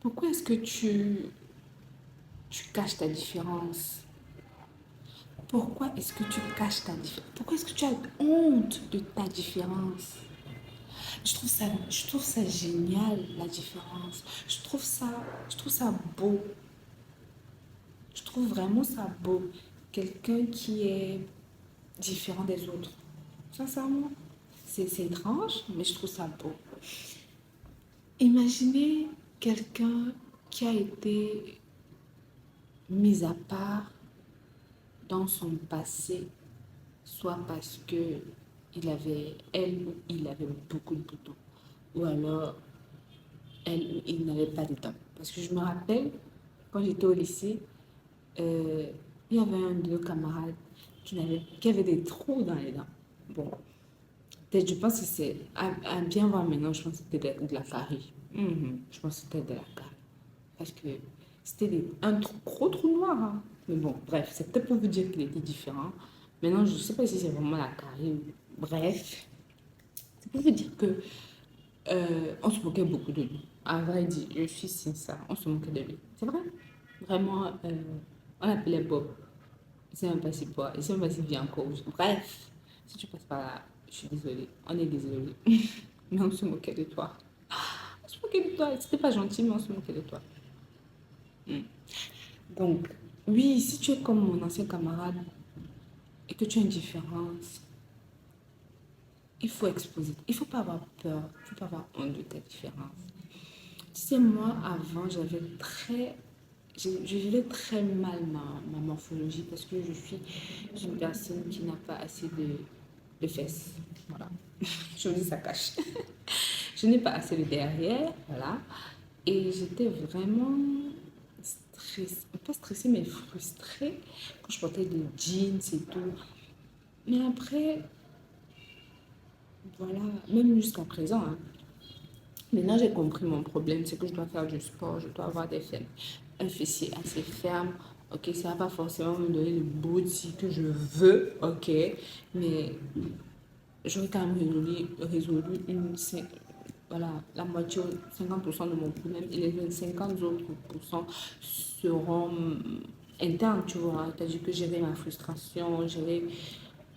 Pourquoi est-ce que tu caches ta différence? Pourquoi est-ce que tu caches ta différence? Pourquoi est-ce que tu as honte de ta différence? Je trouve ça génial, la différence. Je trouve ça beau. Je trouve vraiment ça beau. Quelqu'un qui est différent des autres. Sincèrement, c'est étrange, mais je trouve ça beau. Imaginez quelqu'un qui a été mis à part dans son passé, soit parce que elle ou il avait beaucoup de boutons, ou alors elle ou il n'avait pas de dents. Parce que je me rappelle, quand j'étais au lycée, euh, il y avait un de nos camarades qui avait des trous dans les dents. Bon, peut-être je pense que c'est, à bien voir maintenant, je pense que c'était de la carie. Je pense que c'était de la carie. Parce que c'était un gros trou noir, hein. Mais bon, bref, c'est peut-être pour vous dire qu'il était différent. Maintenant, je ne sais pas si c'est vraiment la carie. Bref, c'est pour vous dire que on se moquait beaucoup de lui. À vrai dire, je suis sincère, on se moquait de lui. C'est vrai. Vraiment, on l'appelait Bob. C'est un passé pas. Et c'est un passé bien cause. Bref, si tu passes par là, je suis désolée. On est désolé. Mais on se moquait de toi. On se moquait de toi. C'était pas gentil, mais on se moquait de toi. Donc, oui, si tu es comme mon ancien camarade et que tu as une différence, il faut exposer. Il ne faut pas avoir peur. Il ne faut pas avoir honte de ta différence. Tu sais, moi, avant, je vivais très mal ma morphologie parce que je suis une personne qui n'a pas assez de fesses. Voilà. Je vous dis, ça cache. Je n'ai pas assez de derrière. Voilà. Et j'étais vraiment stressée, pas stressée, mais frustrée quand je portais des jeans et tout. Mais après, voilà, même jusqu'à présent, hein, maintenant j'ai compris mon problème, c'est que je dois faire du sport, je dois avoir un fessier assez ferme. Ok, ça va pas forcément me donner le body que je veux, ok, mais j'aurais quand même résolu voilà, la moitié, 50% de mon problème et les 50 autres pourcents seront internes, tu vois. C'est-à-dire que gérer ma frustration, gérer,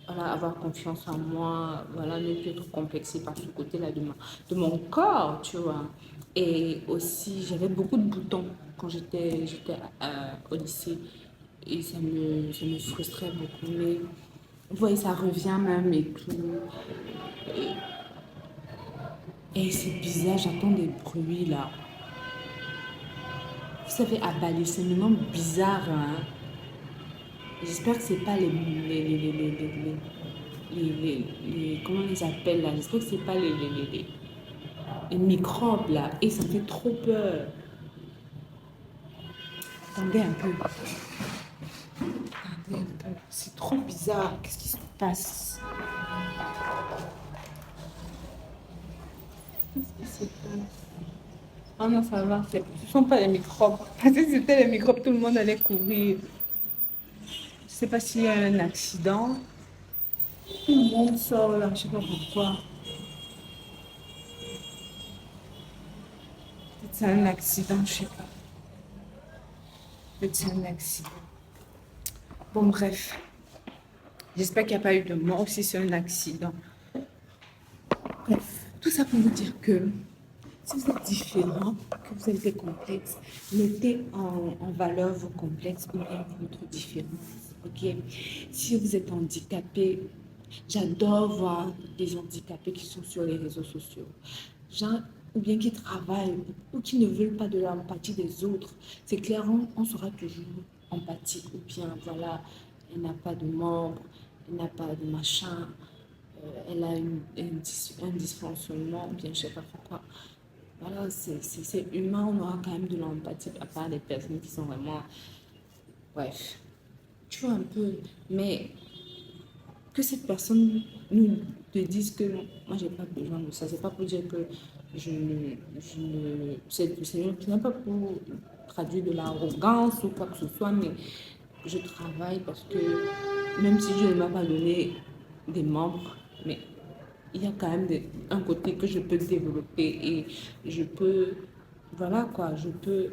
voilà, avoir confiance en moi, voilà, ne plus être complexée par ce côté-là de mon corps, tu vois. Et aussi, j'avais beaucoup de boutons quand j'étais au lycée et ça me frustrait beaucoup. Mais vous voyez, ça revient même et tout. Et c'est bizarre, j'entends des bruits là. Vous savez, à Bali, c'est maintenant bizarre, hein. J'espère que c'est pas comment on les appelle là? J'espère que c'est pas les microbes là. Et ça me fait trop peur. Attendez un peu. Attendez un peu. C'est trop bizarre. Qu'est-ce qui se passe? Qu'est-ce qui se passe? Ah non, ça va. Ce ne sont pas les microbes. Parce que si c'était les microbes, tout le monde allait courir. Je sais pas s'il y a un accident. Tout le monde sort là, je sais pas pourquoi. Peut-être c'est un accident, je sais pas. Peut-être c'est un accident. Bon, bref. J'espère qu'il n'y a pas eu de mort si c'est un accident. Bref, tout ça pour vous dire que si vous êtes différent, que vous avez des complexes, mettez en valeur vos complexes ou bien votre différence. Ok? Si vous êtes handicapé, j'adore voir des handicapés qui sont sur les réseaux sociaux. Gens, ou bien qui travaillent ou qui ne veulent pas de l'empathie des autres. C'est clair, on sera toujours empathique ou bien voilà, elle n'a pas de membres, elle n'a pas de machin, elle a un dysfonctionnement, ou bien je sais pas pourquoi. Voilà, c'est humain, on aura quand même de l'empathie à part des personnes qui sont vraiment. Bref, tu vois un peu. Mais que cette personne nous te dise que moi, j'ai pas besoin de ça, c'est pas pour dire que ce n'est pas pour traduire de l'arrogance ou quoi que ce soit, mais je travaille parce que même si Dieu ne m'a pas donné des membres, mais il y a quand même un côté que je peux développer et je peux voilà quoi, je peux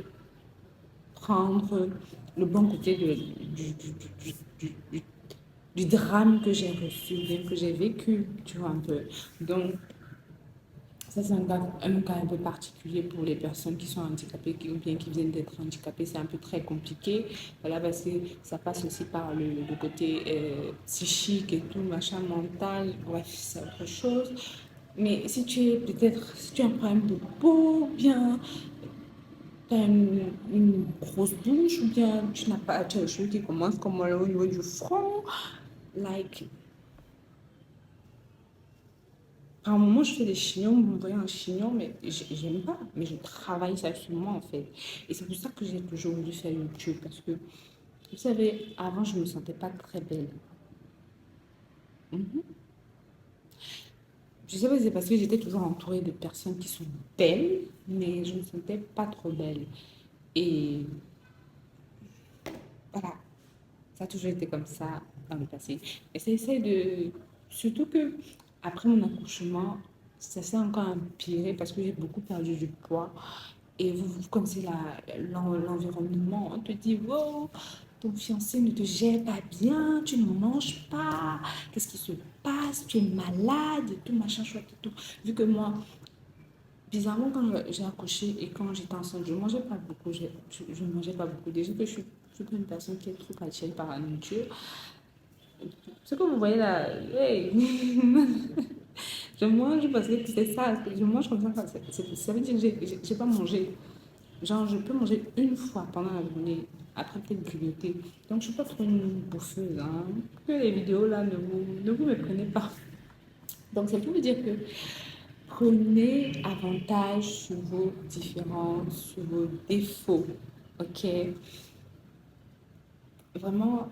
prendre le bon côté du, du- du drame que j'ai reçu, bien que j'ai vécu, tu vois un peu. Donc, ça, c'est un cas un peu particulier pour les personnes qui sont handicapées ou bien qui viennent d'être handicapées. C'est un peu très compliqué. Voilà, parce que ça passe aussi par le côté psychique et tout, machin, mental. Bref, c'est autre chose. Mais si tu es peut-être, si tu as un problème de peau, bien, tu as une grosse bouche, ou bien tu n'as pas, tu as les cheveux qui commencent comme au niveau du front, like, par un moment, je fais des chignons, vous me voyez un chignon, mais j'aime pas, mais je travaille ça sur moi en fait. Et c'est pour ça que j'ai toujours voulu faire YouTube, parce que, vous savez, avant, je me sentais pas très belle. Mhm. Je sais pas si c'est parce que j'étais toujours entourée de personnes qui sont belles, mais je me sentais pas trop belle. Et voilà, ça a toujours été comme ça dans le passé. Et ça essaie de... Surtout que après mon accouchement, ça s'est encore empiré parce que j'ai beaucoup perdu du poids. Et vous connaissez l'environnement. On te dit, wow, ton fiancé ne te gère pas bien, tu ne manges pas, qu'est-ce qui se passe, tu es malade, et tout, machin, chouette et tout. Vu que moi, bizarrement, quand j'ai accouché et quand j'étais enceinte, je ne mangeais pas beaucoup. Je ne mangeais pas beaucoup. Déjà que je suis pas une personne qui est trop attirée par la nourriture. Ce que vous voyez là, hey. Je mange parce que c'est ça. Je mange comme ça. Ça veut dire que j'ai pas mangé. Genre, je peux manger une fois pendant la journée, après peut-être grignoter. Donc, je suis pas trop une bouffeuse. Hein. Que les vidéos là, ne vous méprenez pas. Donc, c'est pour vous dire que prenez avantage sur vos différences, sur vos défauts. Ok? Vraiment,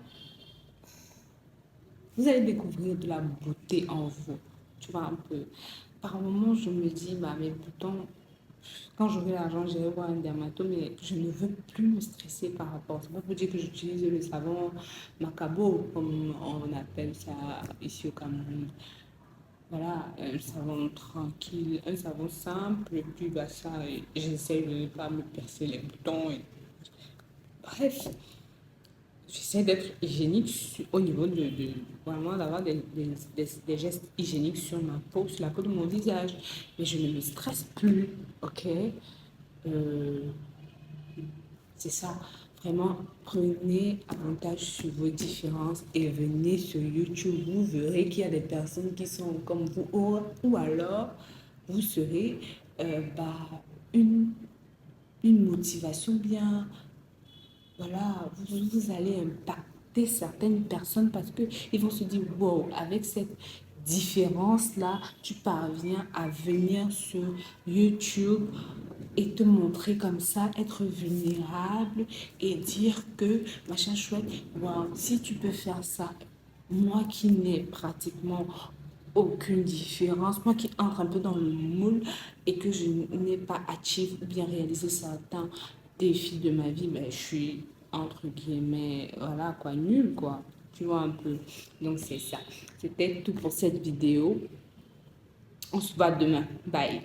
vous allez découvrir de la beauté en vous. Tu vois, un peu. Par moments, je me dis, bah, mais pourtant, quand j'aurai l'argent, j'irai voir un dermato, mais je ne veux plus me stresser par rapport. C'est pas pour dire que j'utilise le savon Macabo, comme on appelle ça ici au Cameroun. Voilà, un savon tranquille, un savon simple, et puis bah, ça, j'essaie de ne pas me percer les boutons. Bref, j'essaie d'être hygiénique au niveau vraiment d'avoir des gestes hygiéniques sur ma peau, sur la peau de mon visage. Mais je ne me stresse plus, ok? Euh, c'est ça. Vraiment, prenez avantage sur vos différences et venez sur YouTube. Vous verrez qu'il y a des personnes qui sont comme vous, ou alors vous serez bah, une, une motivation bien. Voilà, vous allez impacter certaines personnes parce que ils vont se dire, wow, avec cette différence-là, tu parviens à venir sur YouTube et te montrer comme ça, être vulnérable et dire que, machin chouette, wow, si tu peux faire ça, moi qui n'ai pratiquement aucune différence, moi qui entre un peu dans le moule et que je n'ai pas achieve ou bien réalisé certains défis de ma vie, mais je suis entre guillemets, voilà quoi, nulle quoi, tu vois un peu. Donc c'est ça. C'était tout pour cette vidéo. On se voit demain. Bye.